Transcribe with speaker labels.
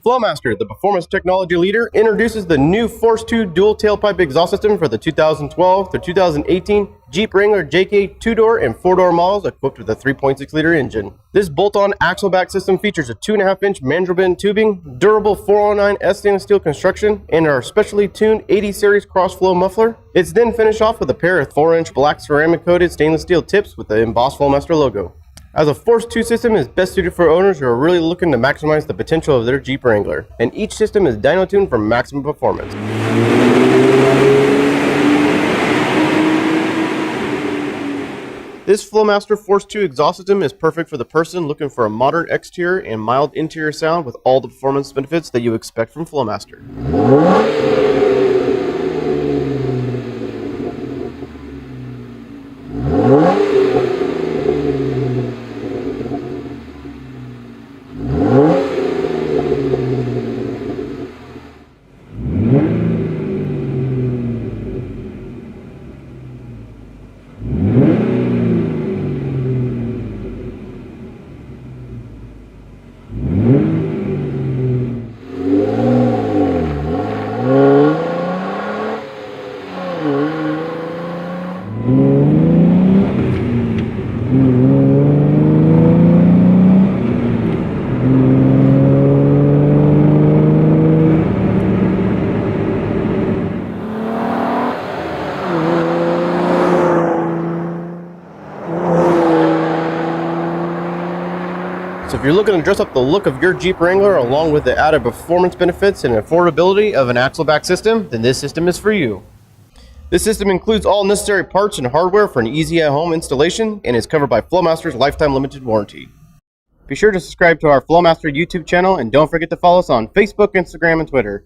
Speaker 1: Flowmaster, the performance technology leader, introduces the new Force II dual tailpipe exhaust system for the 2012 to 2018 Jeep Wrangler JK 2-door and 4-door models equipped with a 3.6-liter engine. This bolt-on axle-back system features a 2.5-inch mandrel-bent tubing, durable 409S stainless steel construction, and our specially tuned 80 series cross-flow muffler. It's then finished off with a pair of 4-inch black ceramic-coated stainless steel tips with the embossed Flowmaster logo. As a Force II system is best suited for owners who are really looking to maximize the potential of their Jeep Wrangler, and each system is dyno tuned for maximum performance. This Flowmaster Force II exhaust system is perfect for the person looking for a modern exterior and mild interior sound with all the performance benefits that you expect from Flowmaster. So if you're looking to dress up the look of your Jeep Wrangler along with the added performance benefits and affordability of an axle-back system, then this system is for you. This system includes all necessary parts and hardware for an easy at-home installation and is covered by Flowmaster's lifetime limited warranty. Be sure to subscribe to our Flowmaster YouTube channel and don't forget to follow us on Facebook, Instagram, and Twitter.